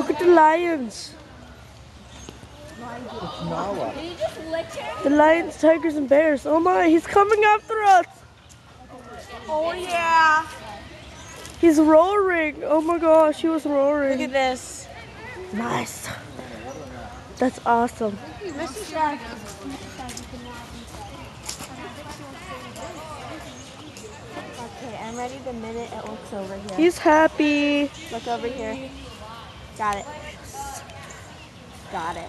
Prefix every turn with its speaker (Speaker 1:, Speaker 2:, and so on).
Speaker 1: Look at the lions.
Speaker 2: Did you just lick him?
Speaker 1: The lions, tigers, and bears. Oh my, he's coming after us.
Speaker 2: Oh yeah.
Speaker 1: He's roaring. Oh my gosh, he was roaring.
Speaker 2: Look at this.
Speaker 1: Nice. That's awesome.
Speaker 2: Okay, I'm ready the minute it looks over here.
Speaker 1: He's happy.
Speaker 2: Look over here. Got it. Got it.